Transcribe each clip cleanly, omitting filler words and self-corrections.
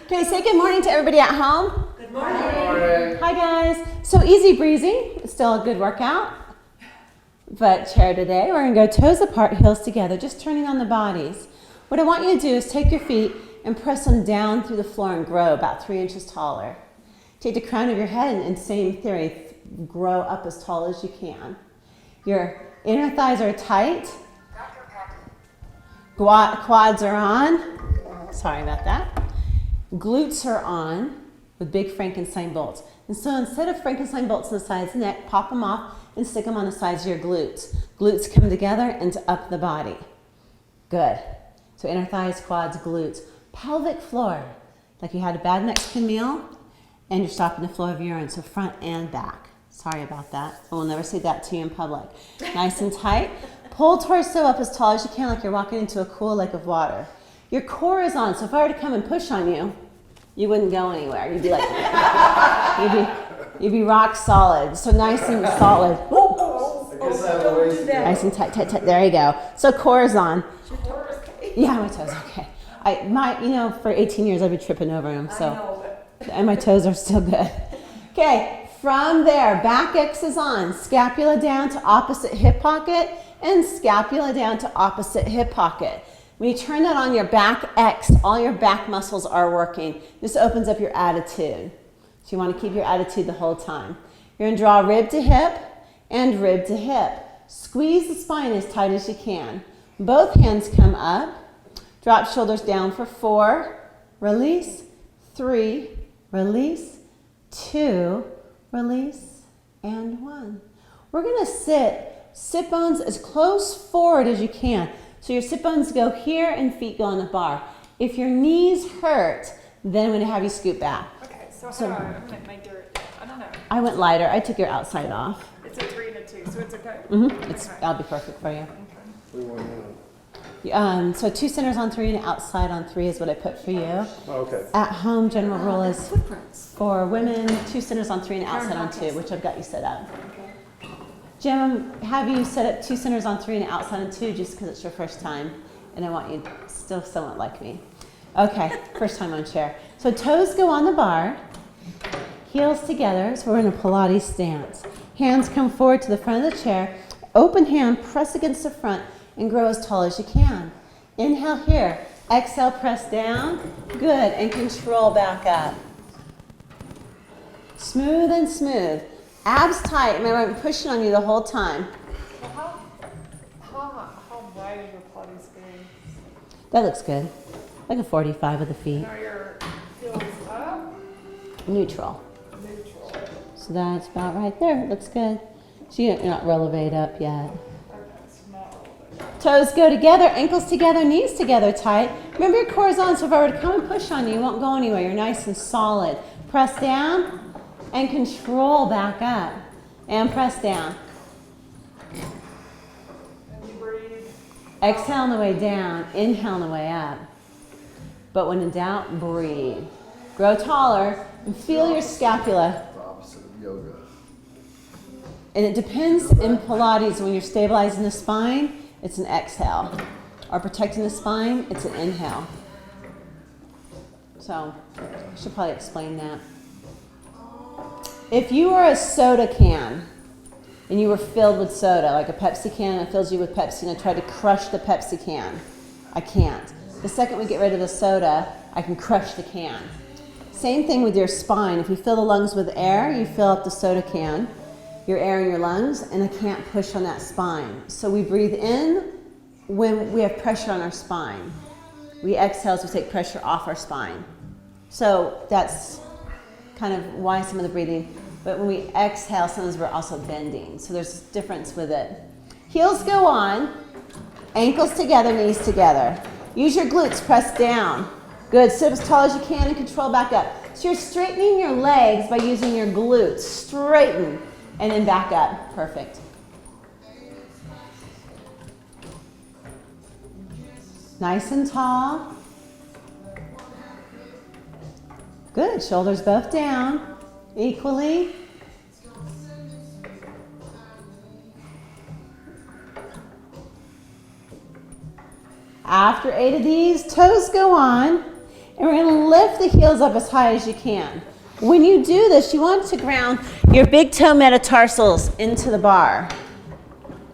Okay, say good morning to everybody at home. Good morning. Good morning. Hi guys. So easy breezy. It's still a good workout. But chair today, we're going to go toes apart, heels together, just turning on the bodies. What I want you to do is take your feet and press them down through the floor and grow about 3 inches taller. Take the crown of your head and same theory, grow up as tall as you can. Your inner thighs are tight. Quads are on. Sorry about that. Glutes are on with big Frankenstein bolts. And so instead of Frankenstein bolts on the sides of the neck, pop them off and stick them on the sides of your glutes. Glutes come together and to up the body. Good. So inner thighs, quads, glutes. Pelvic floor, like you had a bad Mexican meal and you're stopping the flow of urine, so front and back. Sorry about that. I will never say that to you in public. Nice and tight. Pull torso up as tall as you can, like you're walking into a cool lake of water. Your core is on, so if I were to come and push on you, you wouldn't go anywhere. You'd be like, you'd be rock solid. So nice and solid. Nice and tight, tight, tight. There you go. So core is on. Yeah, my toes okay. For 18 years I've been tripping over them. And my toes are still good. Okay, from there, back X is on. Scapula down to opposite hip pocket and scapula down to opposite hip pocket. When you turn that on your back X, all your back muscles are working. This opens up your attitude. So you want to keep your attitude the whole time. You're going to draw rib to hip and rib to hip. Squeeze the spine as tight as you can. Both hands come up. Drop shoulders down for 4. Release. 3. Release. 2. Release. And 1. We're going to sit bones as close forward as you can. So your sit bones go here and feet go on the bar. If your knees hurt, then I'm going to have you scoot back. Okay, so how do I make it? I don't know. I went lighter. I took your outside off. It's a 3 and a 2, so it's okay? Mm-hmm. That'll be perfect for you. Okay. So 2 centers on 3 and outside on 3 is what I put for you. Okay. At home, general rule is for women, 2 centers on 3 and outside on 2, which I've got you set up. Jim, have you set up 2 centers on 3 and outside on 2 just because it's your first time, and I want you to still somewhat like me. Okay, first time on chair. So toes go on the bar, heels together, so we're in a Pilates stance. Hands come forward to the front of the chair, open hand, press against the front, and grow as tall as you can. Inhale here, exhale, press down, good, and control back up. Smooth and smooth. Abs tight. Remember, I'm pushing on you the whole time. Well, how wide is your Pilates screen? That looks good. Like a 45 with the feet. Are your heels up? Neutral. Neutral. So that's about right there. It looks good. So you're not relevate up yet. Okay, it's not relevant. Toes go together, ankles together, knees together tight. Remember your core is on, so if I were to come and push on you, you won't go anywhere. You're nice and solid. Press down. And control back up. And press down. And you breathe. Exhale on the way down. Inhale on the way up. But when in doubt, breathe. Grow taller and feel your scapula. The opposite of yoga. And it depends in Pilates, when you're stabilizing the spine, it's an exhale. Or protecting the spine, it's an inhale. So I should probably explain that. If you were a soda can and you were filled with soda, like a Pepsi can that fills you with Pepsi, and I tried to crush the Pepsi can, I can't. The second we get rid of the soda, I can crush the can. Same thing with your spine. If you fill the lungs with air, you fill up the soda can, your air in your lungs, and I can't push on that spine. So we breathe in when we have pressure on our spine. We exhale as we take pressure off our spine. So that's kind of why some of the breathing, but when we exhale, sometimes we're also bending. So there's a difference with it. Heels go on, ankles together, knees together. Use your glutes, press down. Good, sit as tall as you can and control back up. So you're straightening your legs by using your glutes. Straighten, and then back up. Perfect. Nice and tall. Good, shoulders both down, equally. After 8 of these, toes go on. And we're gonna lift the heels up as high as you can. When you do this, you want to ground your big toe metatarsals into the bar.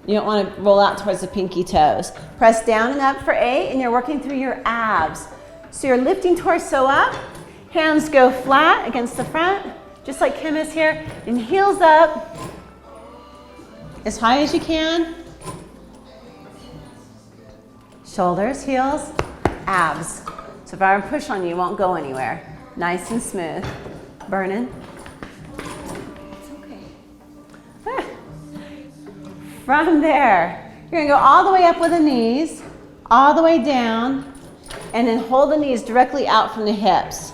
You don't want to roll out towards the pinky toes. Press down and up for 8, and you're working through your abs. So you're lifting torso up, hands go flat against the front, just like Kim is here, and heels up as high as you can. Shoulders, heels, abs. So if I were to push on you, you won't go anywhere. Nice and smooth. Burning. It's okay. From there, you're gonna go all the way up with the knees, all the way down, and then hold the knees directly out from the hips.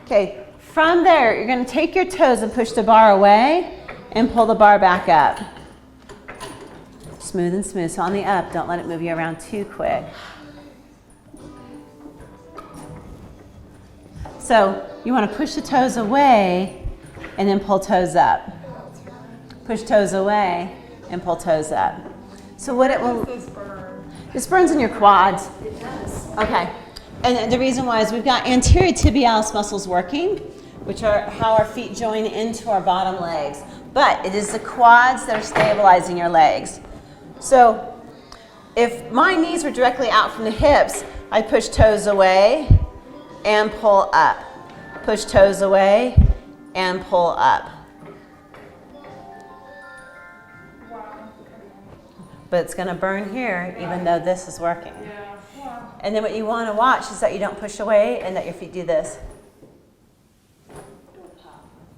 Okay, from there, you're gonna take your toes and push the bar away and pull the bar back up. Smooth and smooth. So on the up, don't let it move you around too quick. So you want to push the toes away and then pull toes up. Push toes away and pull toes up. So what it will... This burns in your quads. It does. Okay. And the reason why is we've got anterior tibialis muscles working, which are how our feet join into our bottom legs. But it is the quads that are stabilizing your legs. So if my knees were directly out from the hips, I push toes away and pull up. Push toes away and pull up. Wow. But it's going to burn here even though this is working. Yeah. Wow. And then what you want to watch is that you don't push away and that your feet do this.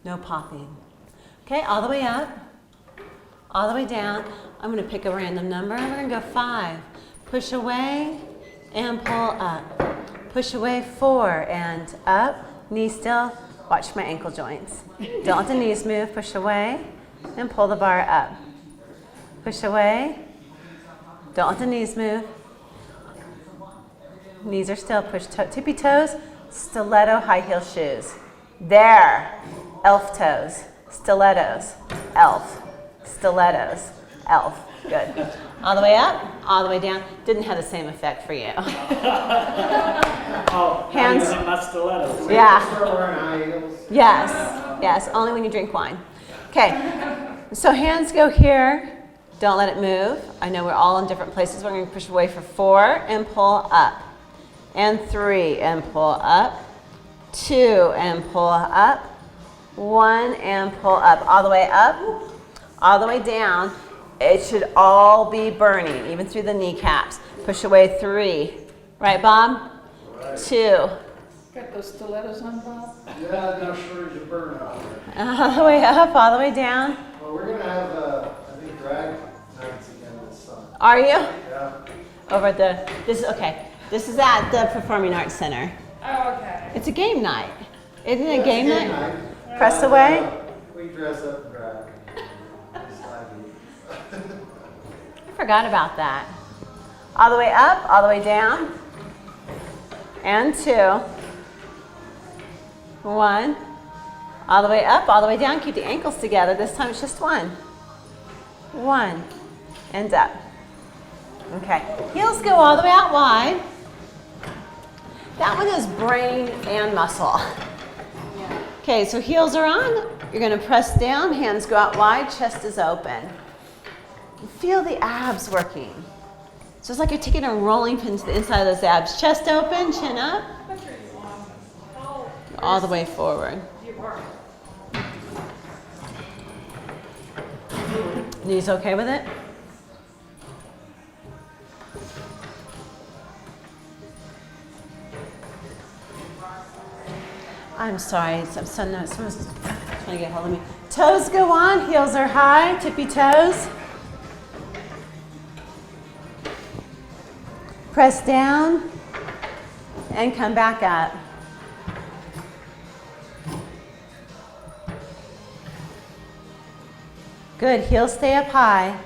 No popping. Okay, all the way up, all the way down. I'm going to pick a random number and we're going to go 5. Push away and pull up. Push away 4 and up. Knee still. Watch my ankle joints. Don't let the knees move. Push away and pull the bar up. Push away. Don't let the knees move. Knees are still. Push tippy toes. Stiletto high heel shoes. There. Elf toes. Stilettos. Elf. Stilettos. Elf. Good. All the way up, all the way down. Didn't have the same effect for you. Oh, Hands. using my stilettos. Yeah. Yes. Yes. Only when you drink wine. Okay. So hands go here. Don't let it move. I know we're all in different places. We're going to push away for 4 and pull up. And 3 and pull up. 2 and pull up. 1 and pull up. All the way up. All the way down. It should all be burning, even through the kneecaps. Push away 3. Right, Bob? Right. 2. Got those stilettos on, Bob? Yeah, no shortage of burn out there. All the way up, all the way down. Well, we're gonna have, I think, drag nights again this summer. Are you? Yeah. Over at the, this is, okay. This is at the Performing Arts Center. Oh, okay. It's a game night. Isn't it Yeah, a game it's night? Press away. We dress up and drag. I forgot about that. All the way up, all the way down. And 2. 1. All the way up, all the way down. Keep the ankles together. This time it's just 1. 1. And up. Okay. Heels go all the way out wide. That one is brain and muscle. Okay, so heels are on. You're going to press down. Hands go out wide. Chest is open. Feel the abs working. So it's like you're taking a rolling pin to the inside of those abs. Chest open, chin up. All the way forward. Knees okay with it? I'm sorry, someone's trying to get hold of me. Toes go on, heels are high, tippy toes. Press down and come back up. Good, heels stay up high.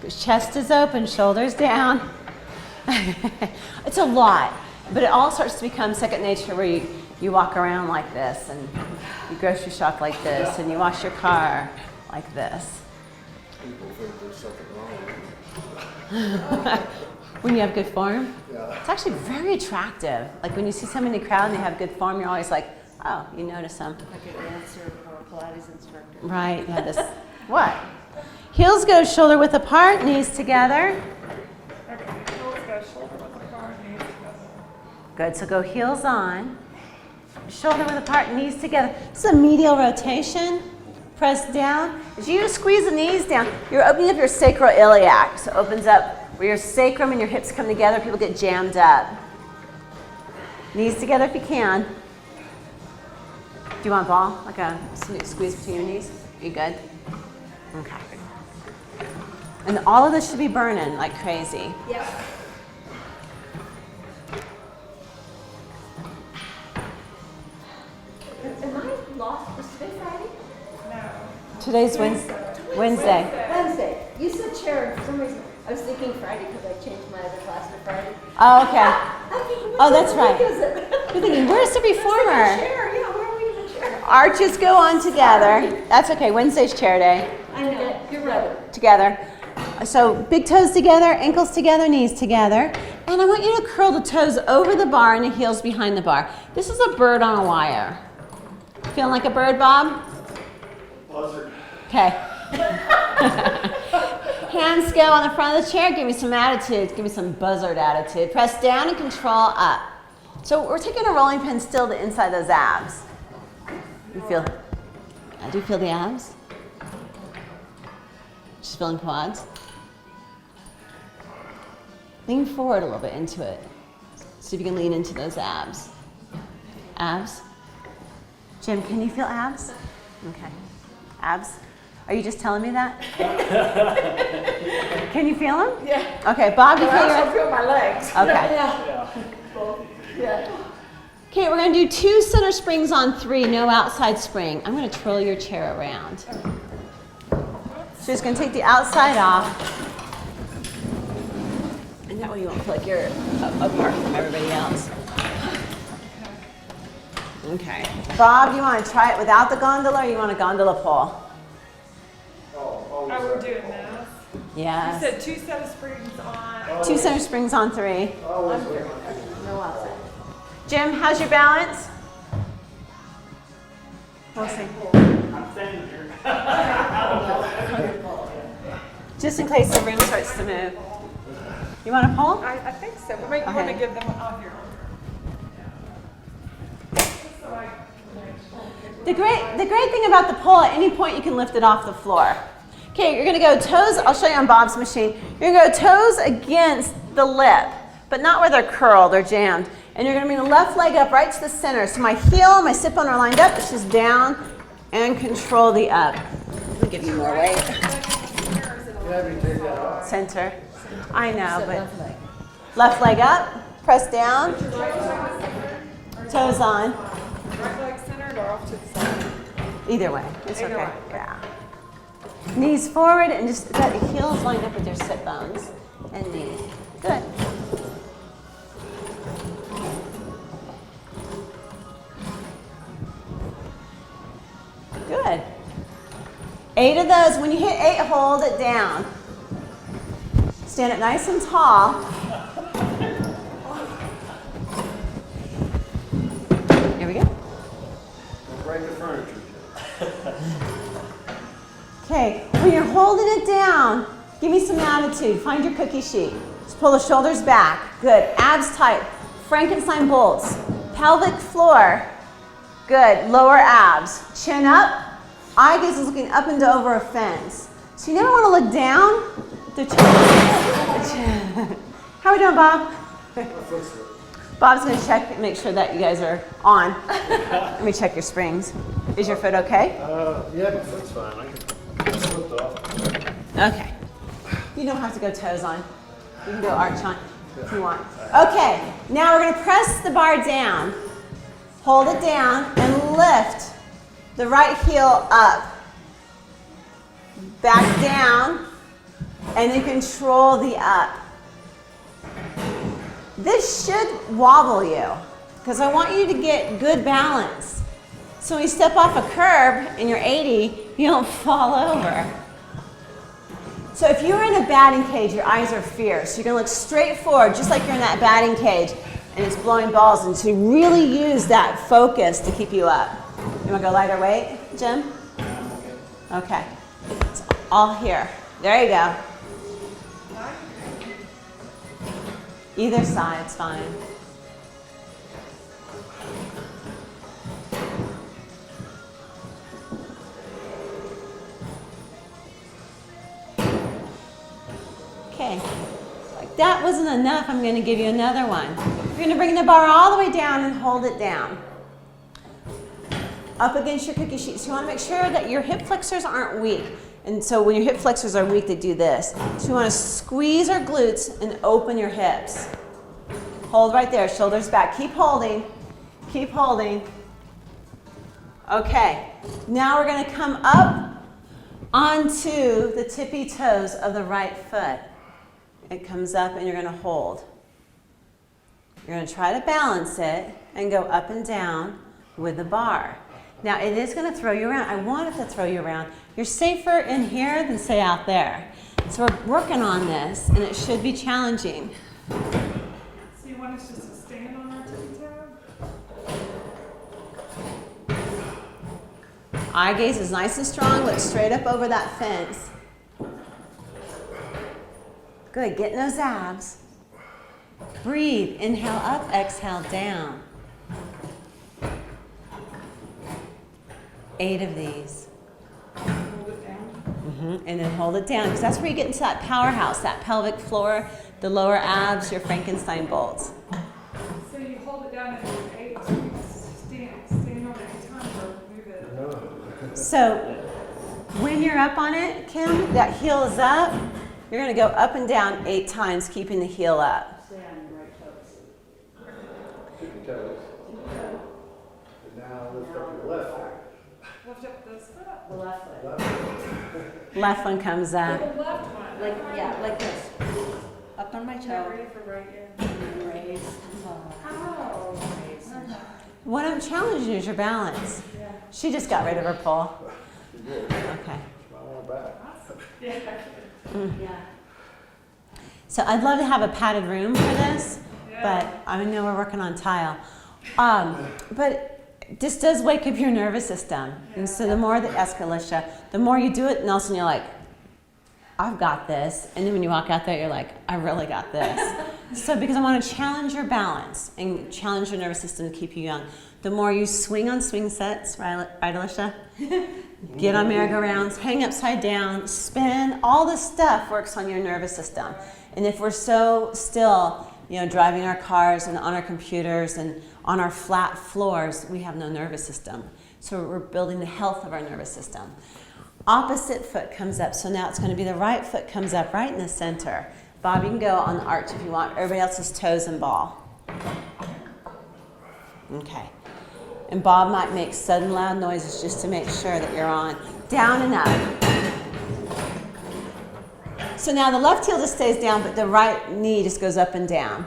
Chest is open, shoulders down. It's a lot, but it all starts to become second nature where you walk around like this and you grocery shop like this and you wash your car like this. People think there's something wrong with When you have good form? Yeah. It's actually very attractive. Like when you see somebody in the crowd and they have good form, you're always like, oh, you notice them. Like a dancer or a Pilates instructor. Right, you have this, what? Heels go shoulder width apart, knees together. Okay, heels go shoulder width apart, knees together. Good, so go heels on, shoulder width apart, knees together. This is a medial rotation. Press down. As you squeeze the knees down, you're opening up your sacroiliac. So it opens up where your sacrum and your hips come together. People get jammed up. Knees together if you can. Do you want a ball? Like a squeeze between your knees? Are you good? Okay. And all of this should be burning like crazy. Yep. Am I lost? Was today Friday? No. Today's Wednesday. Wednesday. You said chair, and for some reason I was thinking Friday because I changed my other class to Friday. Oh, okay. I'm thinking, Oh, that's what right. week is it? You're thinking, where's the reformer? Chair, yeah, where are we in the chair? Arches go on together. That's okay. Wednesday's chair day. I know, you're right. Together. So big toes together, ankles together, knees together. And I want you to curl the toes over the bar and the heels behind the bar. This is a bird on a wire. Feeling like a bird, Bob? Buzzard. Okay. Hands go on the front of the chair. Give me some attitude. Give me some buzzard attitude. Press down and control up. So we're taking a rolling pin still to inside those abs. You feel? Do you feel the abs? Just feeling quads. Lean forward a little bit into it. See if you can lean into those abs. Abs. Jim, can you feel abs? Okay. Abs. Are you just telling me that? Can you feel them? Yeah. Okay, Bob, you I feel also your... feel my legs. Okay. Yeah. Okay, we're going to do 2 center springs on 3, no outside spring. I'm going to twirl your chair around. So just going to take the outside off. And that way you won't feel like you're apart from everybody else. Okay. Bob, you want to try it without the gondola or you want a gondola pole? Oh, we're doing this. You Yes. said 2 set of springs on. 2 center springs on 3. Always wait. No outside. Jim, how's your balance? We'll see. I'm standing here. Just in case the room starts to move. You want a pole? I think so. We might want Okay. to give them out here. The great thing about the pole, at any point you can lift it off the floor. Okay, you're gonna go toes, I'll show you on Bob's machine. You're gonna go toes against the lip, but not where they're curled or jammed. And you're gonna bring the left leg up right to the center. So my heel, my sit bone are lined up, it's just down and control the up. Let me give you more weight. You have me take that off. Center. I know, but left leg up, press down, toes on. Right leg centered or off to the side? Either way, it's Either okay. way. Yeah. Knees forward and just got the heels lined up with your sit bones and knees. Good. Good. 8 of those. When you hit 8, hold it down. Stand up nice and tall. Here we go. Don't break the furniture. Okay, when you're holding it down, give me some attitude. Find your cookie sheet. Just pull the shoulders back. Good. Abs tight. Frankenstein bolts. Pelvic floor. Good. Lower abs. Chin up. Eye gaze is looking up and over a fence. So you never want to look down. The chin. How are we doing, Bob? Bob's going to check and make sure that you guys are on. Let me check your springs. Is your foot okay? Yeah, my foot's fine. I can slip off. Okay. You don't have to go toes on. You can go arch on if you want. Okay, now we're going to press the bar down. Hold it down and lift the right heel up. Back down and then control the up. This should wobble you because I want you to get good balance. So when you step off a curb and you're 80, you don't fall over. So if you're in a batting cage, your eyes are fierce. You're going to look straight forward, just like you're in that batting cage, and it's blowing balls. And to really use that focus to keep you up. You want to go lighter weight, Jim? Okay. It's all here. There you go. Either side's fine. Okay, like that wasn't enough, I'm going to give you another one. You're going to bring the bar all the way down and hold it down. Up against your cookie sheet. So you want to make sure that your hip flexors aren't weak. And so when your hip flexors are weak, they do this. So you want to squeeze our glutes and open your hips. Hold right there, shoulders back. Keep holding, keep holding. Okay, now we're going to come up onto the tippy toes of the right foot. It comes up and you're going to hold. You're going to try to balance it and go up and down with the bar. Now it is going to throw you around. I want it to throw you around. You're safer in here than say out there. So we're working on this and it should be challenging. So you want us just to stand on our tippy toe? Eye gaze is nice and strong. Look straight up over that fence. Good, getting those abs. Breathe, inhale up, exhale down. 8 of these. Hold it down. And then hold it down, because that's where you get into that powerhouse, that pelvic floor, the lower abs, your Frankenstein bolts. So you hold it down and do 8 stand on it 8 times or move it. So when you're up on it, Kim, that heel is up. You're going to go up and down 8 times, keeping the heel up. Stay on your right toes. Tippy toes. And now lift up your left foot. Lift up this foot. The left foot. Left foot. Left one comes up. The left one. Like, yeah, like this. Up on my Not toe. ready for right yet. And raise. Oh. What I'm challenging is your balance. Yeah. She just got rid of her pole. You did. Okay. I want back. Yeah. Yeah. So I'd love to have a padded room for this, Yeah. but I know we're working on tile. But this does wake up your nervous system. And so the more that, ask Alicia, the more you do it, and all of a sudden you're like, I've got this. And then when you walk out there, you're like, I really got this. So because I want to challenge your balance and challenge your nervous system to keep you young. The more you swing on swing sets, right Alicia? Get on merry-go-rounds, hang upside down, spin, all this stuff works on your nervous system. And if we're so still, driving our cars and on our computers and on our flat floors, we have no nervous system. So we're building the health of our nervous system. Opposite foot comes up, so now it's going to be the right foot comes up right in the center. Bob, you can go on the arch if you want. Everybody else's toes and ball. Okay. And Bob might make sudden loud noises just to make sure that you're on. Down and up. So now the left heel just stays down, but the right knee just goes up and down.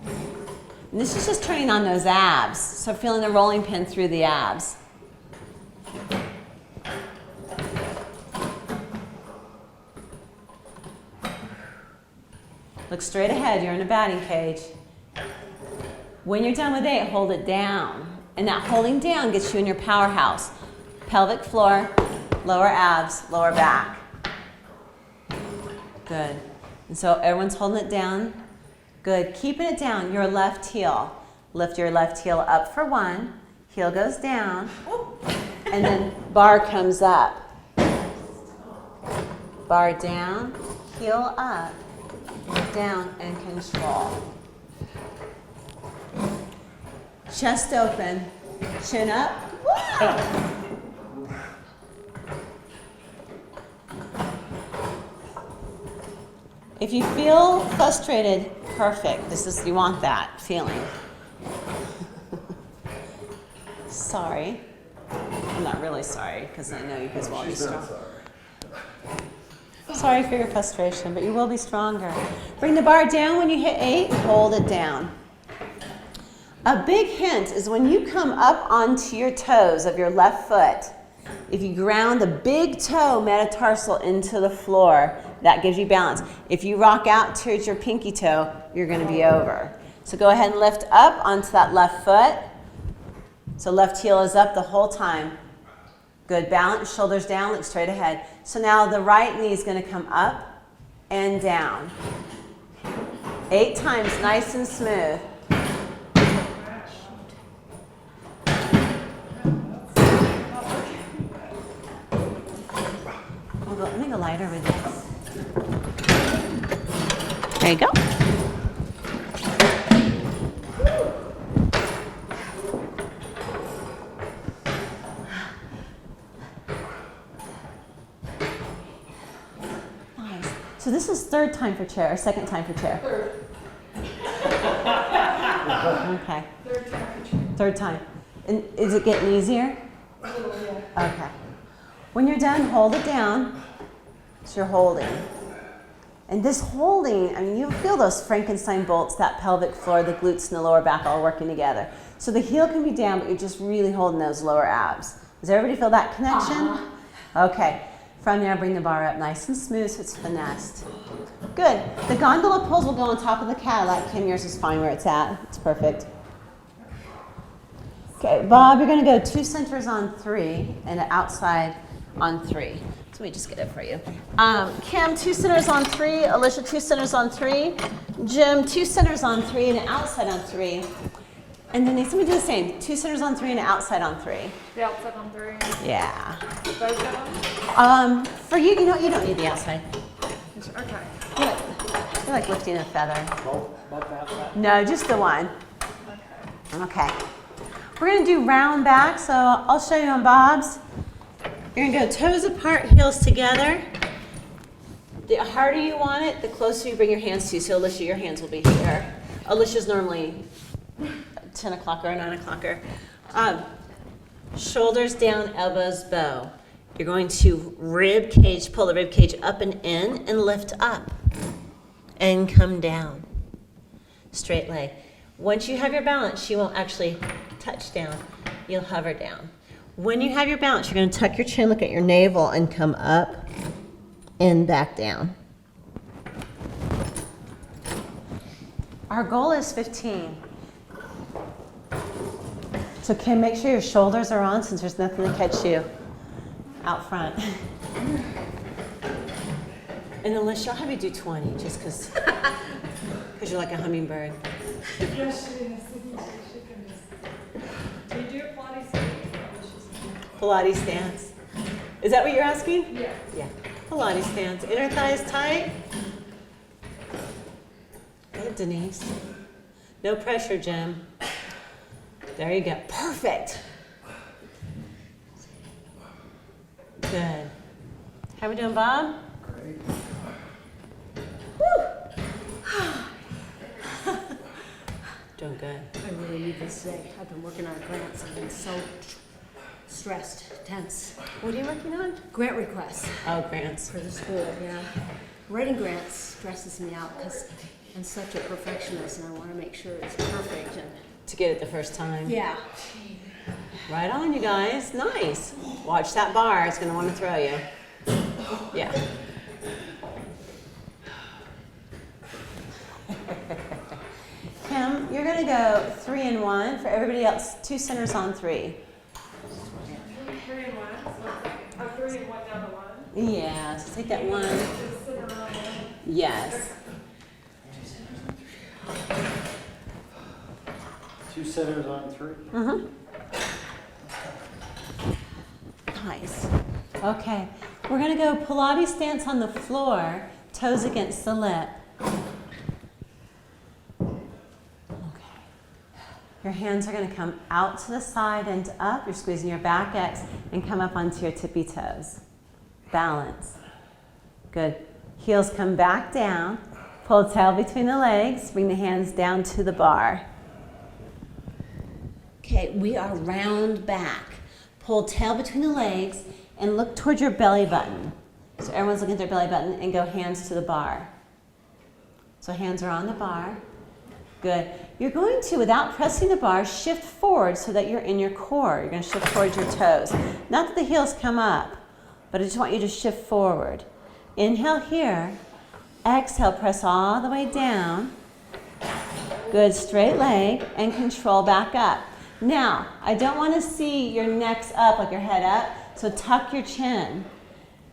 And this is just turning on those abs. So feeling the rolling pin through the abs. Look straight ahead, you're in a batting cage. When you're done with 8, hold it down. And that holding down gets you in your powerhouse. Pelvic floor, lower abs, lower back. Good. And so everyone's holding it down. Good. Keeping it down, your left heel. Lift your left heel up for 1. Heel goes down. And then bar comes up. Bar down, heel up, down, and control. Chest open, chin up. If you feel frustrated, perfect. You want that feeling. Sorry. I'm not really sorry, because I know you guys will all be She's strong. not sorry. Sorry for your frustration, but you will be stronger. Bring the bar down when you hit 8 and hold it down. A big hint is when you come up onto your toes of your left foot, If you ground the big toe metatarsal into the floor, that gives you balance. If you rock out towards your pinky toe, you're going to be over. So go ahead and lift up onto that left foot. So left heel is up the whole time. Good. Balance, shoulders down, look straight ahead. So now the right knee is going to come up and down. 8 times, nice and smooth. Let me go lighter with this. There you go. Nice. So this is third time for chair or second time for chair? Third. Okay. Third time for chair. Third time. And is it getting easier? A little, yeah. Okay. When you're done, hold it down. So you're holding. And this holding, I mean, you feel those Frankenstein bolts, that pelvic floor, the glutes and the lower back all working together. So the heel can be down, but you're just really holding those lower abs. Does everybody feel that connection? Okay. From there, bring the bar up nice and smooth so it's finessed. Good. The gondola poles will go on top of the Cadillac. Kim, yours is fine where it's at. It's perfect. Okay, Bob, you're going to go 2 centers on 3 and an outside on 3. So let me just get it for you. Kim, 2 centers on 3. Alicia, 2 centers on 3. Jim, 2 centers on 3 and an outside on 3. And then somebody do the same. 2 centers on 3 and an outside on 3. The outside on 3. Yeah. Both of them? For you, you don't need the outside. Okay. You're like lifting a feather. Both outside. No, just the one. Okay. We're going to do round back, so I'll show you on Bob's. You're going to go toes apart, heels together. The harder you want it, the closer you bring your hands to. So Alicia, your hands will be here. Alicia's normally 10 o'clocker or 9 o'clocker. Shoulders down, elbows bow. You're going to rib cage, pull the rib cage up and in and lift up and come down. Straight leg. Once you have your balance, you won't actually touch down. You'll hover down. When you have your balance, you're going to tuck your chin, look at your navel, and come up and back down. Our goal is 15. So Kim, make sure your shoulders are on since there's nothing to catch you out front. And Alicia, I'll have you do 20 just because you're like a hummingbird. Yes, she is. She can just. Do you do a Pilates stance? Pilates stance. Is that what you're asking? Yeah. Yeah. Pilates stance. Inner thighs tight. Good, Denise. No pressure, Jim. There you go. Perfect. Good. How we doing, Bob? Great. Woo! Doing good. I really need this today. I've been working on grants. I've been so stressed, tense. What are you working on? Grant requests Oh, grants. for the school, yeah. Writing grants stresses me out because I'm such a perfectionist and I want to make sure it's perfect. And To get it the first time. yeah. Right on, you guys. Nice. Watch that bar. It's going to want to throw you. Yeah. Kim, you're going to go 3 and 1. For everybody else, 2 centers on 3. 3 and 1. So 3 and 1 down to 1. Yeah, so take that 1. Just sit around there. Yes. 2 centers on 3. Mm-hmm. Nice. Okay. We're going to go Pilates stance on the floor, toes against the lip. Okay. Your hands are going to come out to the side and up. You're squeezing your back X and come up onto your tippy toes. Balance. Good. Heels come back down. Pull the tail between the legs. Bring the hands down to the bar. Okay, we are round back. Pull tail between the legs and look towards your belly button. So everyone's looking at their belly button and go hands to the bar. So hands are on the bar. Good. You're going to, without pressing the bar, shift forward so that you're in your core. You're going to shift towards your toes. Not that the heels come up, but I just want you to shift forward. Inhale here. Exhale, press all the way down. Good, straight leg, and control back up. Now, I don't want to see your necks up, like your head up, so tuck your chin.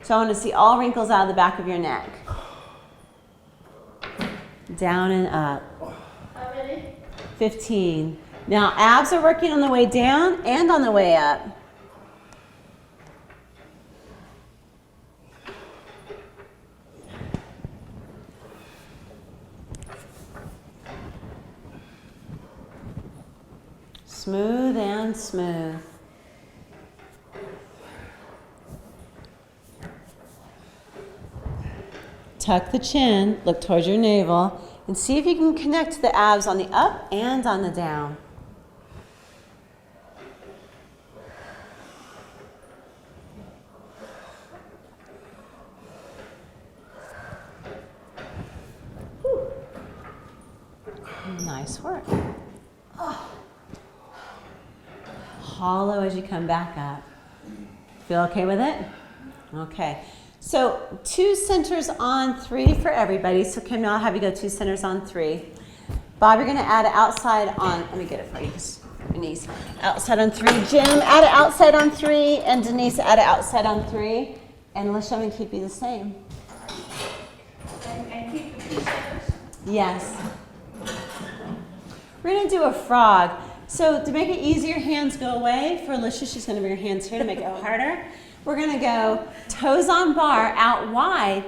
So I want to see all wrinkles out of the back of your neck. Down and up. How many? 15. Now, abs are working on the way down and on the way up. Smooth and smooth. Tuck the chin, look towards your navel, and see if you can connect the abs on the up and on the down. Whew. Nice work. Oh. Hollow as you come back up. Feel okay with it? Okay. So 2 centers on 3 for everybody. So Kim, now I'll have you go 2 centers on 3. Bob, you're going to add it outside on, let me get it for you, because your knees. Outside on 3. Jim, add it outside on 3. And Denise, add it outside on 3. And Alicia, I'm going to keep you the same. And keep the 2 centers? Yes. We're going to do a frog. So to make it easier, hands go away. For Alicia, she's going to bring her hands here to make it harder. We're going to go toes on bar, out wide,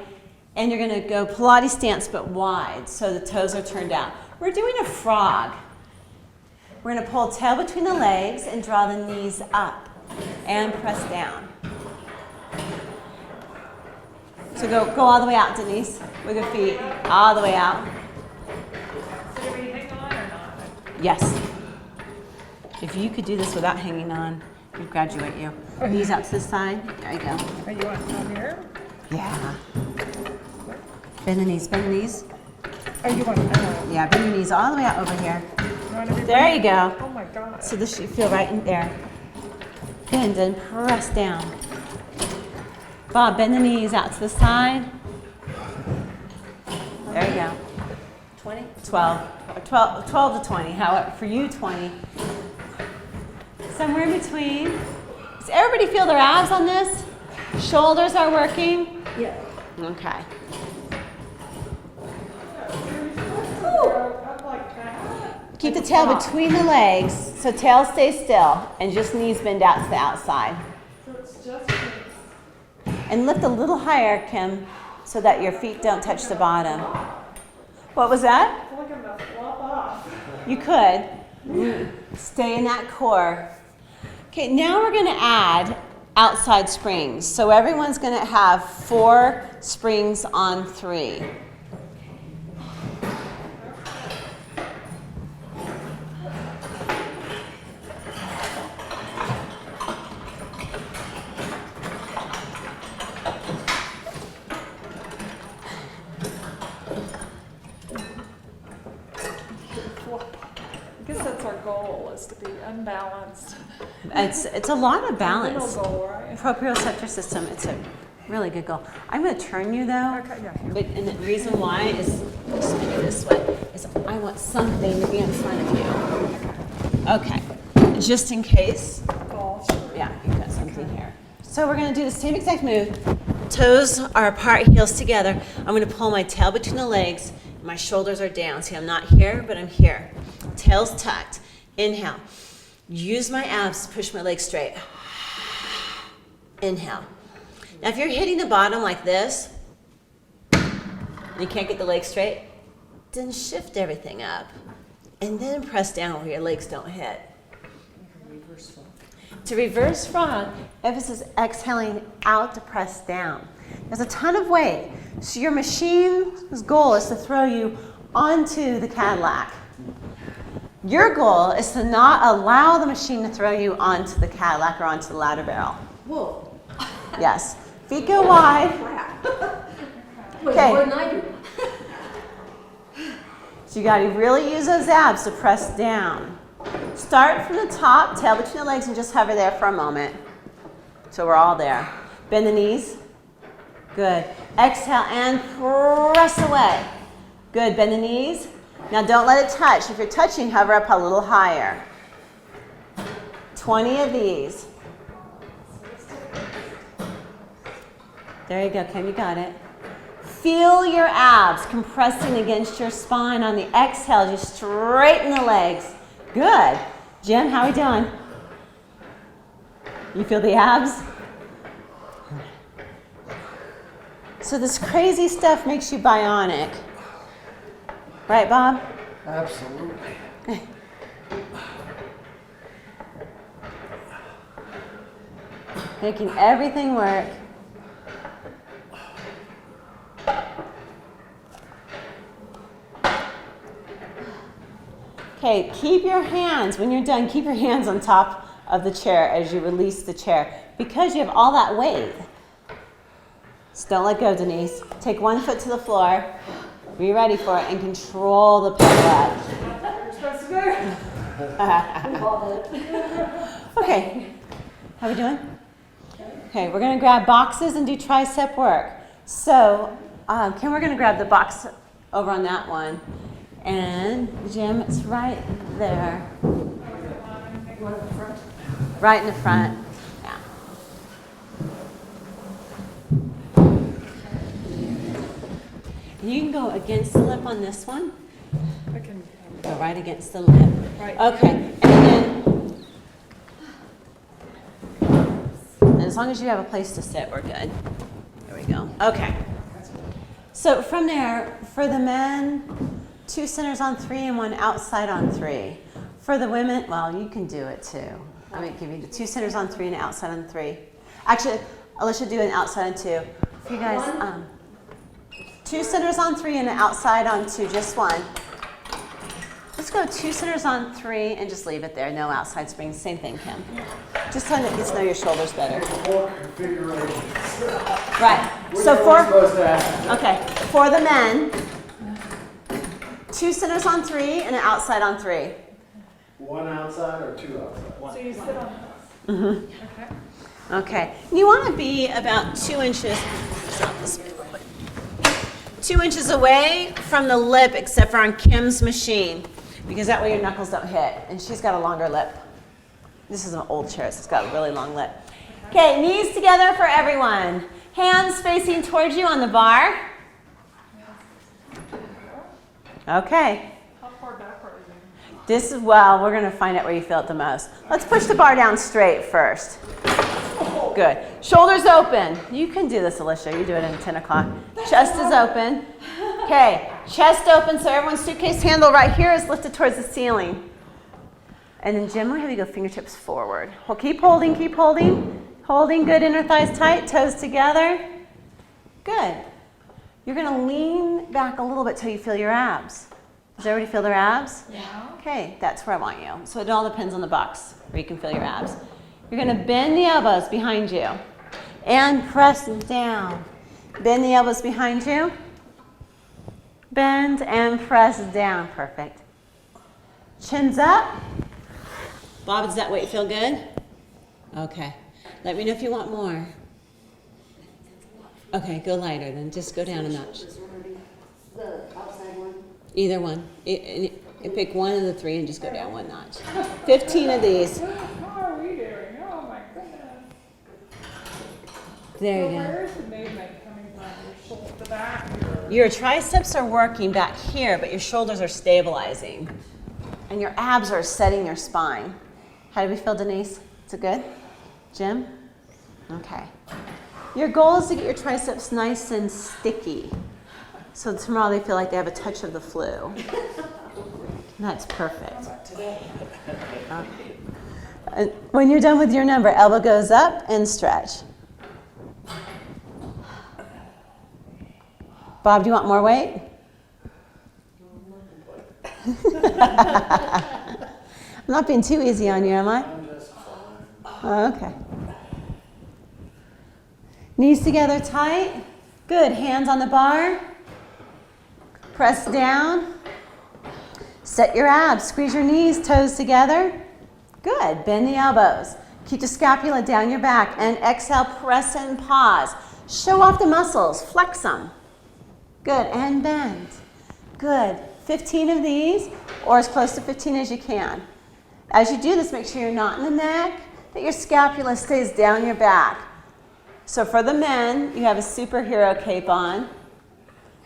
and you're going to go Pilates stance but wide, so the toes are turned out. We're doing a frog. We're going to pull tail between the legs and draw the knees up and press down. So go all the way out, Denise, with your feet all the way out. So do we hang on or not? Yes. If you could do this without hanging on, we'd graduate you. Knees out to the side. There you go. Are you want to come here? Yeah. Bend the knees, bend the knees. Oh, you want to Yeah, bend your knees all the way out over here. be There you go. Oh my God. So this should feel right in there. Bend and press down. Bob, bend the knees out to the side. There you go. 20? 12. Or 12 to 20. However, for you, 20. Somewhere in between. Does everybody feel their abs on this? Shoulders are working? Yeah. Okay. Keep the tail between the legs, so tail stays still, and just knees bend out to the outside. So it's just And lift a little higher, Kim, so that your feet don't touch the bottom. What was that? I feel like I'm going to flop off. You could. Stay in that core. Okay, now we're going to add outside springs. So everyone's going to have 4 springs on 3. I guess that's our goal, is to be unbalanced. It's a lot of balance. Middle goal, right? Proprioceptor system, it's a really good goal. I'm going to turn you though, Okay, yeah. but and the reason why is, just make it this way, is I want something to be in front of you. Okay, just in case. Ball, sure. Yeah, you've got something here. So we're going to do the same exact move. Toes are apart, heels together. I'm going to pull my tail between the legs. My shoulders are down. See, I'm not here, but I'm here. Tail's tucked. Inhale. Use my abs to push my legs straight. Inhale. Now, if you're hitting the bottom like this, and you can't get the legs straight, then shift everything up. And then press down where your legs don't hit. To reverse frog, emphasis exhaling out to press down. There's a ton of weight. So your machine's goal is to throw you onto the Cadillac. Your goal is to not allow the machine to throw you onto the Cadillac or onto the ladder barrel. Whoa. Yes. Feet go wide. Wait, Okay. more than I do. So you got to really use those abs to press down. Start from the top, tail between the legs, and just hover there for a moment. So we're all there. Bend the knees. Good. Exhale and press away. Good. Bend the knees. Now don't let it touch. If you're touching, hover up a little higher. 20 of these. There you go, Kim, you got it. Feel your abs compressing against your spine. On the exhale, just straighten the legs. Good. Jim, how are we doing? You feel the abs? So this crazy stuff makes you bionic. Right, Bob? Absolutely. Making everything work. Okay, keep your hands, when you're done, keep your hands on top of the chair as you release the chair because you have all that weight. So don't let go, Denise. Take one foot to the floor, be ready for it, and control the pirouette. You're supposed to do. Okay, how we doing? Okay, we're going to grab boxes and do tricep work. So, Kim, we're going to grab the box over on that one. And Jim, it's right there. Right in the front. Yeah. You can go against the lip on this one. I can. Go right against the lip. Right. Okay. And then, as long as you have a place to sit, we're good. There we go. Okay. So from there, for the men, 2 centers on 3 and 1 outside on 3. For the women, well, you can do it too. I'm going to give you the 2 centers on 3 and outside on 3. Actually, Alicia, do an outside on 2. For you guys, 2 centers on 3 and an outside on 2, just 1. Let's go 2 centers on 3 and just leave it there. No outside springs. Same thing, Kim. Just trying to get to know your shoulders better. More configurations. Right. We're So never supposed to have. okay, for the men, 2 centers on 3 and an outside on 3. 1 outside or 2 outside? So you sit on this. Okay. Okay. You want to be about 2 inches, 2 inches away from the lip, except for on Kim's machine, because that way your knuckles don't hit. And she's got a longer lip. This is an old chair, so it's got a really long lip. Okay, knees together for everyone. Hands facing towards you on the bar. Okay. How far back are you? This is, well, we're going to find out where you feel it the most. Let's push the bar down straight first. Good. Shoulders open. You can do this, Alicia. You do it in 10 o'clock. Chest is open. Okay. Chest open, so everyone's suitcase handle right here is lifted towards the ceiling. And then, Jim, we'll have you go fingertips forward. Well, keep holding, keep holding. Holding, good, inner thighs tight, toes together. Good. You're going to lean back a little bit till you feel your abs. Does everybody feel their abs? Yeah. Okay, that's where I want you. So it all depends on the box where you can feel your abs. You're going to bend the elbows behind you and press down. Bend the elbows behind you. Bend and press down. Perfect. Chins up. Bob, does that weight feel good? Okay. Let me know if you want more. Okay, go lighter then. Just go down a notch. The outside one. Either one. Pick one of the 3 and just go down 1 notch. 15 of these. How are we doing? Oh my goodness. There So you go. where is the movement coming from? Your shoulder, the back? Your triceps are working back here, but your shoulders are stabilizing. And your abs are setting your spine. How do we feel, Denise? Is it good? Jim? Okay. Your goal is to get your triceps nice and sticky. So tomorrow they feel like they have a touch of the flu. That's perfect. Okay. When you're done with your number, elbow goes up and stretch. Bob, do you want more weight? I'm not being too easy on you, am I? I'm just fine. Oh, okay. Knees together tight. Good. Hands on the bar. Press down. Set your abs, squeeze your knees, toes together. Good, bend the elbows. Keep the scapula down your back and exhale, press and pause. Show off the muscles, flex them. Good, and bend. Good, 15 of these or as close to 15 as you can. As you do this, make sure you're not in the neck, that your scapula stays down your back. So for the men, you have a superhero cape on.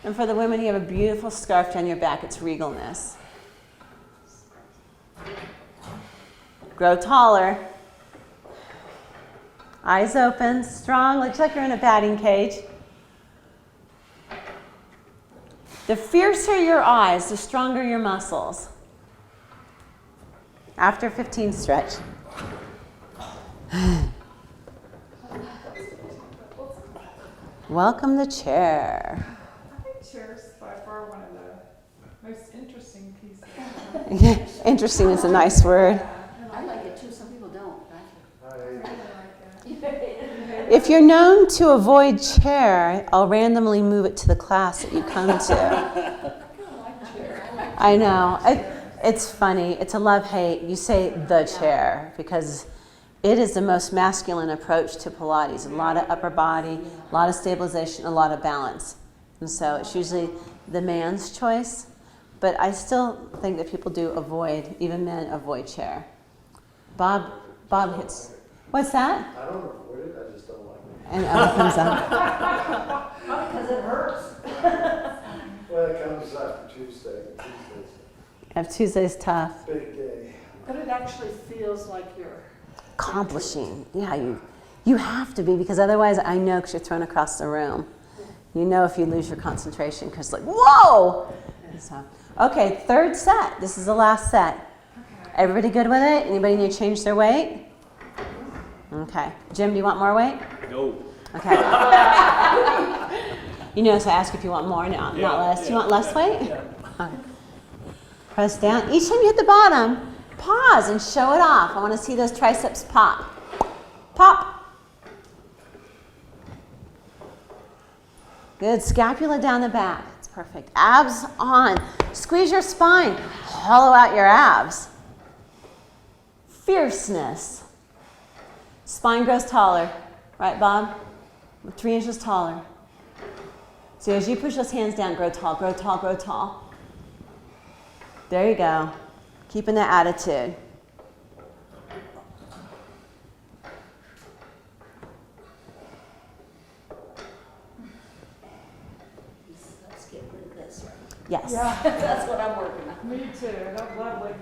And for the women, you have a beautiful scarf down your back. It's regalness. Grow taller. Eyes open, strong. Looks like you're in a batting cage. The fiercer your eyes, the stronger your muscles. After 15, stretch. Welcome to chair. I think chair's by far one of the most interesting pieces. Interesting is a nice word. I like it too, some people don't. If you're known to avoid chair, I'll randomly move it to the class that you come to. I know. It's funny. It's a love-hate. You say the chair because it is the most masculine approach to Pilates. A lot of upper body, a lot of stabilization, a lot of balance. And so it's usually the man's choice. But I still think that people do avoid, even men avoid chair. Bob hits. What's that? I don't avoid it, I just don't like it. And Ella comes up. Because it hurts. Well, it comes after Tuesday. Tuesday's tough. Big day. But it actually feels like you're Accomplishing. Yeah, you have to be because otherwise I know because you're thrown across the room. You know if you lose your concentration because like, whoa! So, okay, third set. This is the last set. Everybody good with it? Anybody need to change their weight? Okay. Jim, do you want more weight? No. Okay. You notice I ask if you want more now, not less. Do you want less weight? Yeah. Okay. Press down. Each time you hit the bottom, pause and show it off. I want to see those triceps pop. Pop. Good. Scapula down the back. That's perfect. Abs on. Squeeze your spine. Hollow out your abs. Fierceness. Spine grows taller. Right, Bob? 3 inches taller. So as you push those hands down, grow tall, grow tall, grow tall. There you go. Keeping that attitude. Let's get rid of this. Yes. Yeah, That's what I'm working on. me too. That loveliness.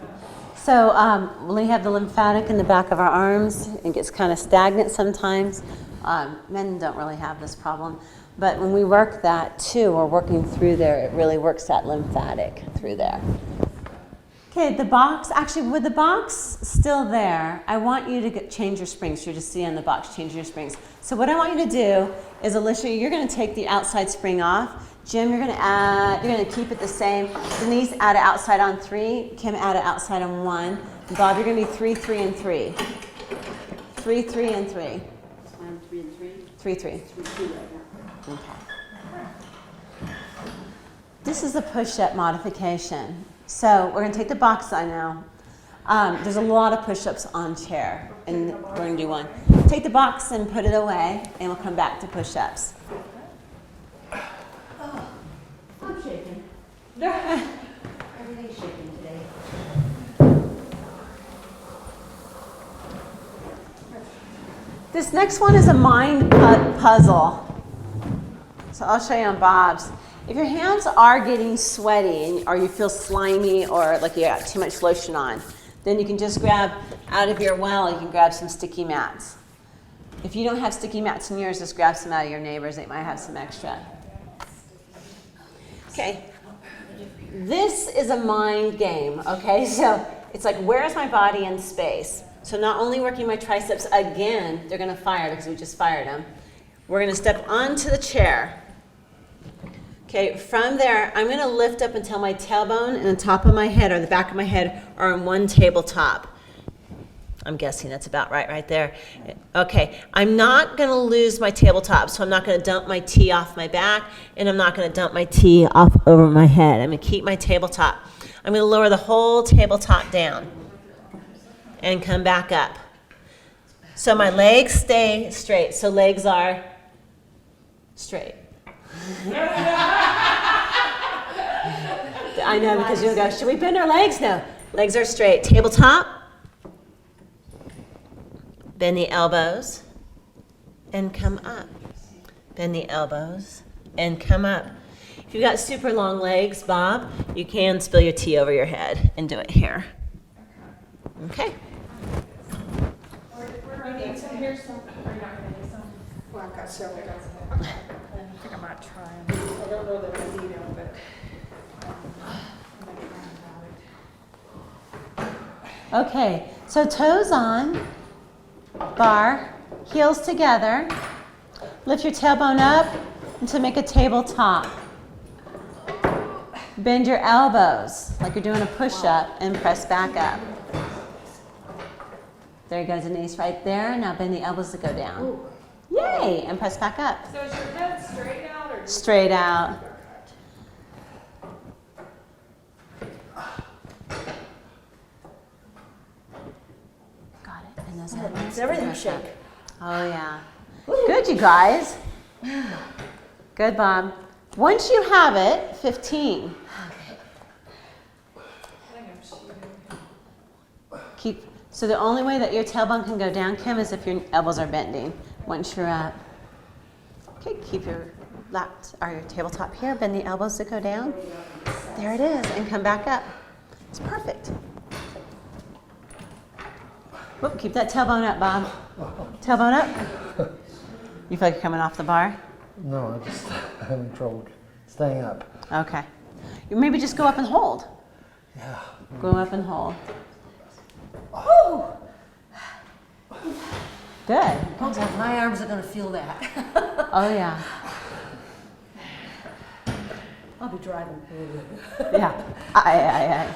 So when we have the lymphatic in the back of our arms, it gets kind of stagnant sometimes. Men don't really have this problem. But when we work that too, or working through there, it really works that lymphatic through there. Okay, the box, actually with the box still there, I want you to change your springs. So you're just sitting on the box, change your springs. So what I want you to do is, Alicia, you're gonna take the outside spring off. Jim, you're gonna keep it the same. Denise, add it outside on 3. Kim, add it outside on 1. Bob, you're gonna be 3, 3, and 3. 3, 3, and 3. I'm 3 and 3. 3, 3. 3, 2 right now. Okay. This is a push-up modification. So we're going to take the box on now. There's a lot of push-ups on chair, and we're going to do one. Take the box and put it away, and we'll come back to push-ups. Oh, I'm shaking. Everything's shaking today. This next one is a mind puzzle. So I'll show you on Bob's. If your hands are getting sweaty or you feel slimy or like you got too much lotion on, then you can just grab out of your well, you can grab some sticky mats. If you don't have sticky mats in yours, just grab some out of your neighbors. They might have some extra. Okay. This is a mind game, okay? So it's like, where's my body in space? So not only working my triceps again, they're gonna fire because we just fired them. We're gonna step onto the chair. Okay, from there, I'm gonna lift up until my tailbone and the top of my head or the back of my head are on one tabletop. I'm guessing that's about right there. Okay, I'm not gonna lose my tabletop, so I'm not gonna dump my tea off my back, and I'm not gonna dump my tea off over my head. I'm gonna keep my tabletop. I'm going to lower the whole tabletop down and come back up. So my legs stay straight. So legs are straight. I know, because you'll go, should we bend our legs? No. Legs are straight. Tabletop. Bend the elbows and come up. Bend the elbows and come up. If you've got super long legs, Bob, you can spill your tea over your head and do it here. Okay. We need some, here's some, we're not gonna need some. Well, I've got several. I think I might try them. I don't know that I need them, but I might try them. Okay, so toes on, bar, heels together. Lift your tailbone up to make a tabletop. Bend your elbows like you're doing a push-up and press back up. There you go, Denise, right there. Now bend the elbows to go down. Ooh. Yay, and press back up. So is your head straight out or? Straight out. Got it. And those It makes elbows. everything Press shake. up. Oh, yeah. Good, you guys. Good, Bob. Once you have it, 15. So the only way that your tailbone can go down, Kim, is if your elbows are bending. Once you're up. Okay, keep your laps or your tabletop here. Bend the elbows to go down. There it is, and come back up. It's perfect. Whoop, keep that tailbone up, Bob. Tailbone up. You feel like you're coming off the bar? No, I just having trouble staying up. Okay. You maybe just go up and hold. Yeah. Go up and hold. Woo! Good. My arms are going to feel that. Oh, yeah. I'll be driving. Yeah. Aye.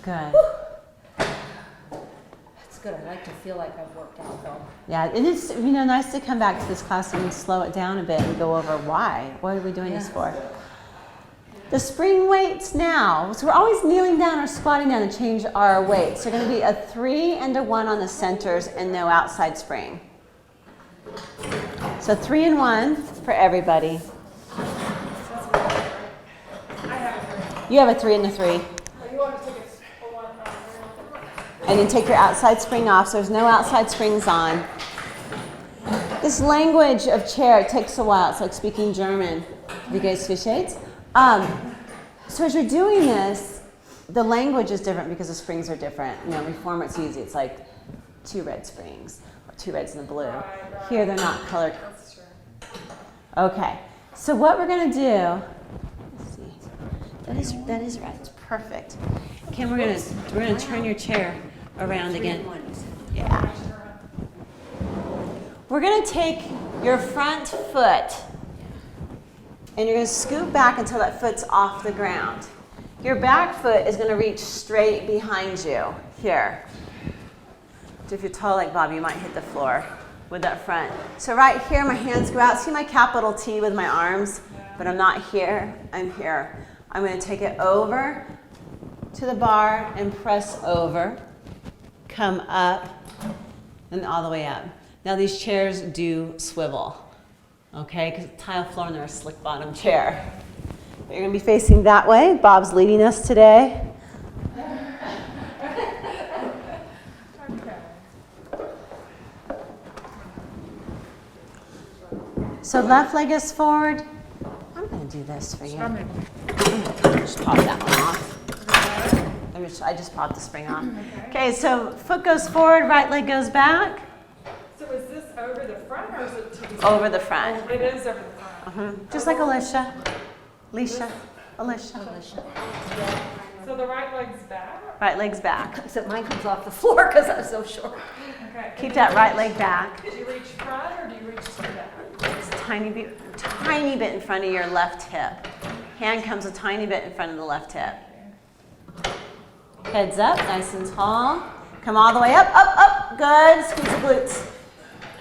Good. That's good. I like to feel like I've worked out, though. Yeah, and it's nice to come back to this class and slow it down a bit and go over why. What are we doing this for? The spring weights now. So we're always kneeling down or squatting down to change our weights. So they're going to be a 3 and a 1 on the centers and no outside spring. So 3 and 1 for everybody. You have a 3 and a 3. You want to take a one off? And then take your outside spring off, so there's no outside springs on. This language of chair, it takes a while. It's like speaking German. Have you guys fish aids? So as you're doing this, the language is different because the springs are different. Reformer, it's easy. It's like 2 red springs, or 2 reds and a blue. Here, they're not colored. That's true. Okay, so what we're going to do, let's see. That is right. It's perfect. Kim, we're gonna turn your chair around again. Yeah. We're gonna take your front foot and you're gonna scoot back until that foot's off the ground. Your back foot is gonna reach straight behind you here. So if you're tall like Bob, you might hit the floor with that front. So right here, my hands go out. See my capital T with my arms, but I'm not here, I'm here. I'm gonna take it over to the bar and press over, come up, and all the way up. Now these chairs do swivel, okay? Because tile floor and they're a slick bottom chair. But you're gonna be facing that way. Bob's leading us today. So left leg is forward. I'm gonna do this for you. Just pop that one off. I just popped the spring off. Okay, so foot goes forward, right leg goes back. So is this over the front or is it to the Over the front. It is over the front. Just like Alicia. Alicia. So the right leg's back? Right leg's back. Except mine comes off the floor because I'm so short. Okay. Keep that right leg back. Do you reach front or do you reach to the back? It's a tiny bit in front of your left hip. Hand comes a tiny bit in front of the left hip. Heads up, nice and tall. Come all the way up, up, up. Good. Squeeze the glutes.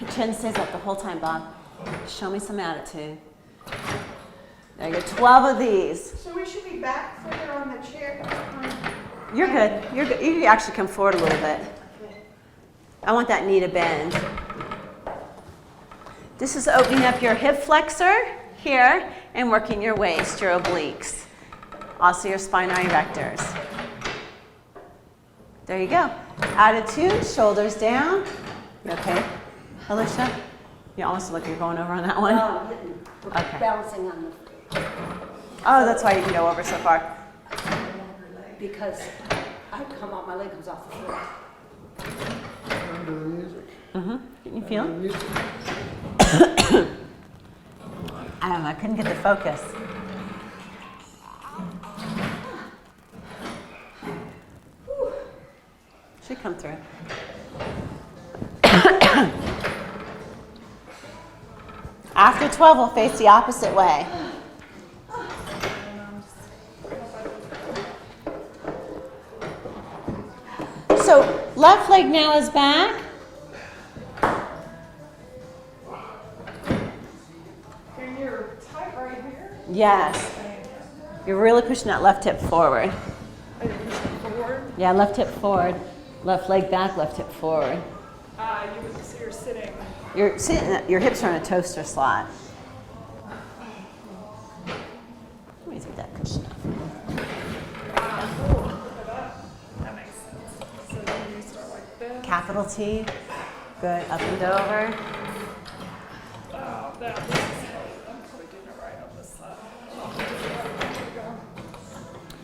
Your chin stays up the whole time, Bob. Show me some attitude. There you go, 12 of these. So we should be back further on the chair. You're good. You're good. You can actually come forward a little bit. I want that knee to bend. This is opening up your hip flexor here and working your waist, your obliques. Also your spinal erectors. There you go. Attitude, shoulders down. You okay, Alicia? You almost look like you're going over on that one. Oh, Okay. balancing on Oh, that's why you can go over so far. because I come out, my leg comes off the floor. Under the music. Mm-hmm. Can you feel Under the it? music. I don't know. I couldn't get the focus. Should come through. After 12, we'll face the opposite way. So left leg now is back. And you're tight right here. Yes. You're really pushing that left hip forward. Are you pushing forward? Yeah, left hip forward. Left leg back, left hip forward. So you're sitting. You're sitting, your hips are in a toaster slot. Let me take that cushion off. That makes sense. So then you start like this. Capital T. Good. Up and over. Oh, that is, I'm probably doing it right on this side. There we go.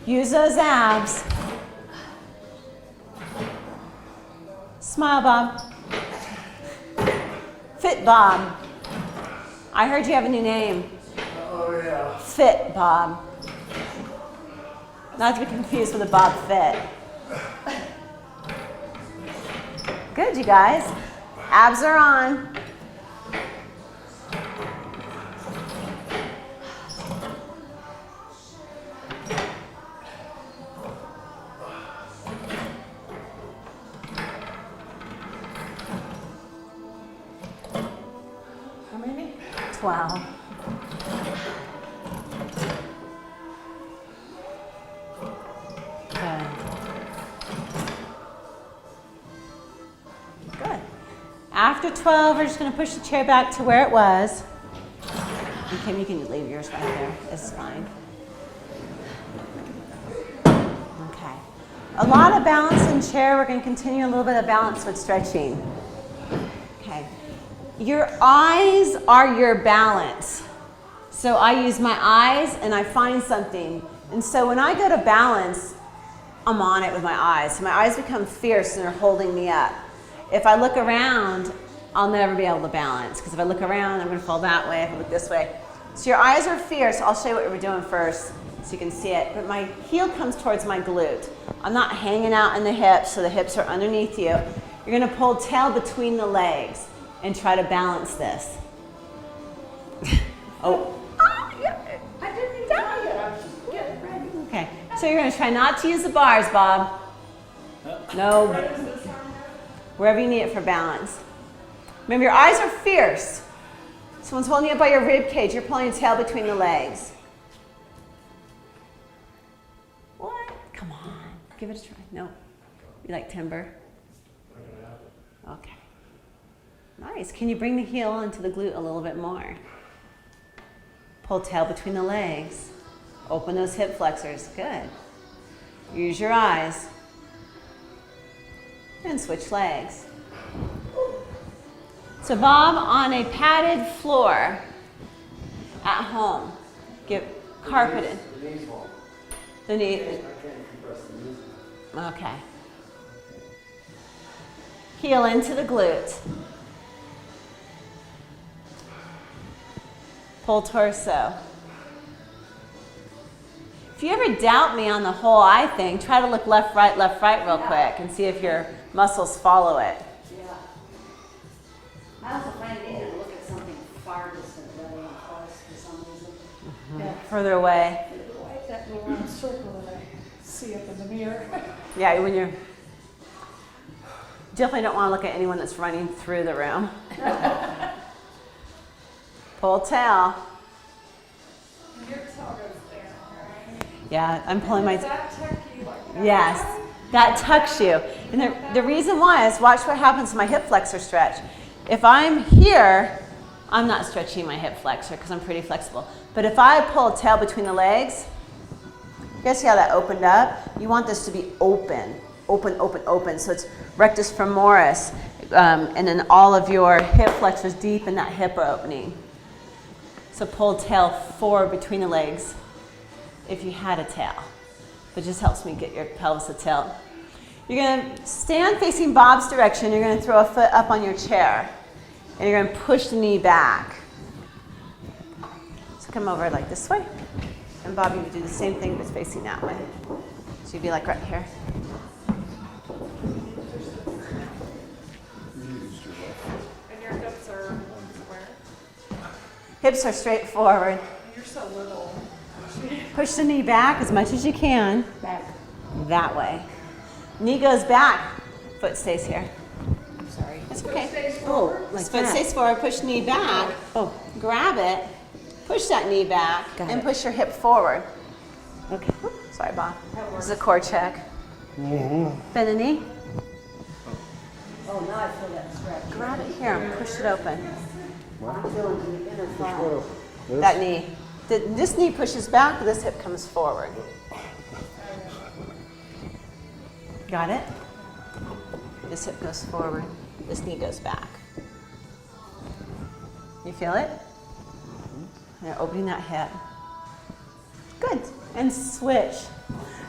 Use those abs. Smile, Bob. Fit Bob. I heard you have a new name. Oh, yeah. Fit Bob. Not to be confused with a Bob Fit. Good, you guys. Abs are on. How many? 12. Good. Good. After 12, we're just going to push the chair back to where it was. And Kim, you can leave yours right there. This is fine. Okay. A lot of balance in chair. We're going to continue a little bit of balance with stretching. Okay. Your eyes are your balance. So I use my eyes and I find something. And so when I go to balance, I'm on it with my eyes. So my eyes become fierce and they're holding me up. If I look around, I'll never be able to balance. Because if I look around, I'm going to fall that way. If I look this way. So your eyes are fierce. I'll show you what we're doing first so you can see it. But my heel comes towards my glute. I'm not hanging out in the hips, so the hips are underneath you. You're going to pull tail between the legs and try to balance this. Oh. I didn't even tell you. I was just getting ready. Okay. So you're going to try not to use the bars, Bob. No. Wherever you need it for balance. Remember, your eyes are fierce. Someone's holding you up by your rib cage. You're pulling your tail between the legs. What? Come on. Give it a try. No. You like timber? Okay. Nice. Can you bring the heel into the glute a little bit more? Pull tail between the legs. Open those hip flexors. Good. Use your eyes. And switch legs. So Bob, on a padded floor at home, get carpeted. The knees won't. The knee. I can't compress the knees. Okay. Heel into the glute. Pull torso. If you ever doubt me on the whole eye thing, try to look left, right real quick and see if your muscles follow it. Yeah. I also find it easier to look at something far distant rather than close for some reason. Yeah. Further away. Like that little round circle that I see up in the mirror. Yeah, when you're definitely don't want to look at anyone that's running through the room. Pull tail. You're Yeah, I'm pulling my, Does that tuck you like that? yes, that tucks you. And the reason why is watch what happens to my hip flexor stretch. If I'm here, I'm not stretching my hip flexor because I'm pretty flexible. But if I pull tail between the legs, you guys see how that opened up? You want this to be open, open, open, open. So it's rectus femoris, and then all of your hip flexors deep in that hip opening. So pull tail forward between the legs if you had a tail. It just helps me get your pelvis to tilt. You're going to stand facing Bob's direction. You're going to throw a foot up on your chair. And you're going to push the knee back. So come over like this way. And Bob, you would do the same thing, but facing that way. So you'd be like right here. And your hips are square. Hips are straight forward. You're so little. Push the knee back as much as you can. Back. That way. Knee goes back. Foot stays here. I'm sorry. That's okay. Oh, like Foot that. stays forward, push knee back. Oh, Grab it, push that knee back, Got and it. push your hip forward. okay. Oops, sorry, Bob. This is a core check. Bend the knee. Oh, now I feel that stretch. Grab it here and push it open. I'm feeling the inner thigh. That knee. This knee pushes back, this hip comes forward. Got it? This hip goes forward, this knee goes back. You feel it? You're opening that hip. Good. And switch.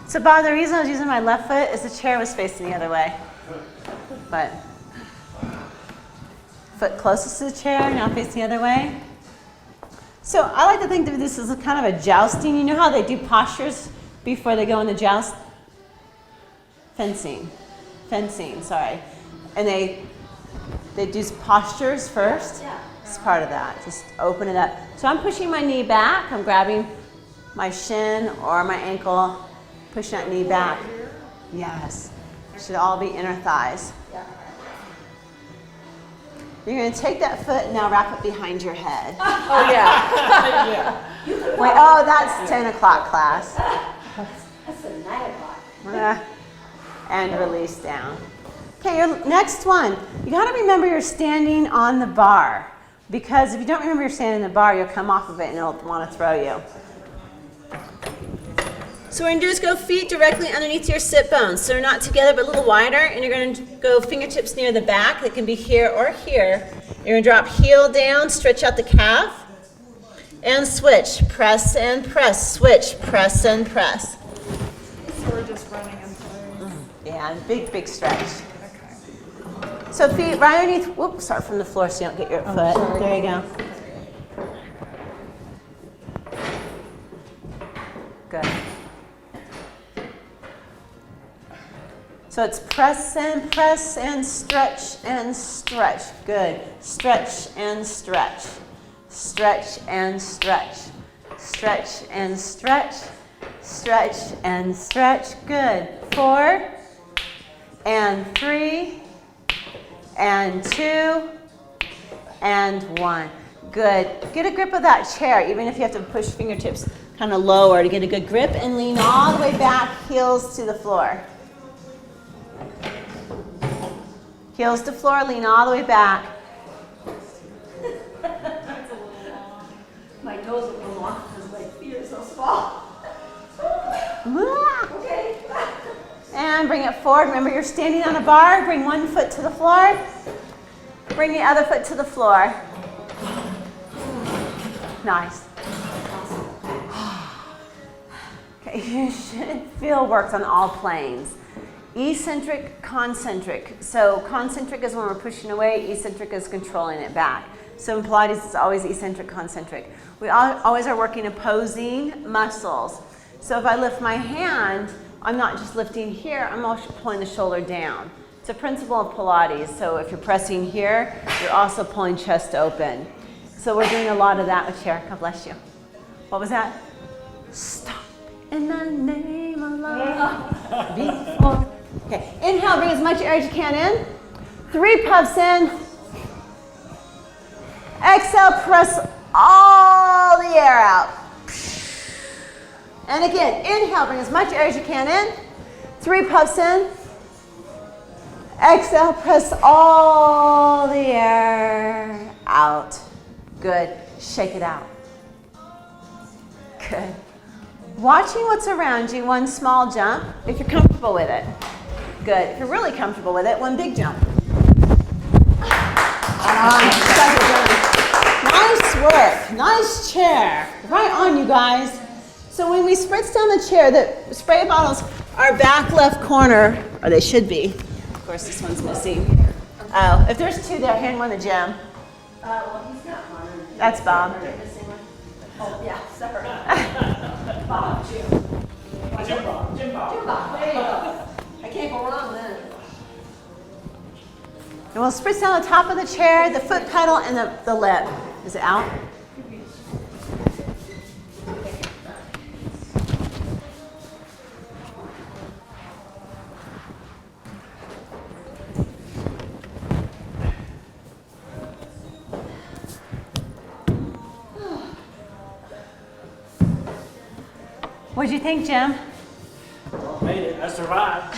So Bob, the reason I was using my left foot is the chair was facing the other way. But foot closest to the chair, now facing the other way. So I like to think of this as kind of a jousting. You know how they do postures before they go in the joust? Fencing, sorry. And they do postures first. Yeah. It's part of that. Just open it up. So I'm pushing my knee back. I'm grabbing my shin or my ankle, pushing that knee back. Yes. Should all be inner thighs. You're going to take that foot and now wrap it behind your head. Oh, yeah. Wait, oh, that's 10 o'clock class. That's a 9 o'clock. And release down. Okay, your next one. You got to remember you're standing on the bar, because if you don't remember you're standing on the bar, you'll come off of it and it'll want to throw you. So what we're going to do is go feet directly underneath your sit bones. So they're not together but a little wider, and you're going to go fingertips near the back. That can be here or here. You're going to drop heel down, stretch out the calf, and switch. Press and press, switch, press and press. So we're just running in place. Yeah, big stretch. Okay. So feet right underneath, whoops, start from the floor so you don't get your foot. There you go. Good. So it's press and stretch and stretch. Good. Stretch and stretch. Stretch and stretch. Stretch and stretch. Stretch and stretch. Good. 4 and 3 and 2 and 1. Good. Get a grip of that chair, even if you have to push fingertips kind of lower to get a good grip, and lean all the way back, heels to the floor. Heels to floor, lean all the way back. My toes are going long because my feet are so small. Okay. And bring it forward. Remember, you're standing on a bar. Bring one foot to the floor. Bring the other foot to the floor. Nice. Okay, you should feel worked on all planes. Eccentric, concentric. So concentric is when we're pushing away. Eccentric is controlling it back. So in Pilates, it's always eccentric, concentric. We always are working opposing muscles. So if I lift my hand, I'm not just lifting here, I'm also pulling the shoulder down. It's a principle of Pilates. So if you're pressing here, you're also pulling chest open. So we're doing a lot of that with chair. God bless you. What was that? Stop in the name of love. Before. Okay, inhale, bring as much air as you can in. 3 puffs in. Exhale, press all the air out. And again, inhale, bring as much air as you can in. 3 puffs in. Exhale, press all the air out. Good. Shake it out. Good. Watching what's around you, one small jump, if you're comfortable with it. Good. If you're really comfortable with it, one big jump. Nice work. Nice chair. Right on, you guys. So when we spritz down the chair, the spray bottles are back left corner, or they should be. Of course, this one's missing. Oh, if there's 2 there, hand one to Jim. Well, he's got one. That's Bob. Missing one. Oh, yeah, sorry. Bob, Jim. Jim Bob. Jim Bob, there you go. I can't go wrong then. And we'll spritz down the top of the chair, the foot pedal, and the lip. Is it out? What'd you think, Jim? Made it. I survived.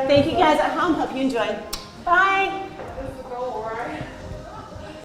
Thank you guys at home. Hope you enjoyed. Bye.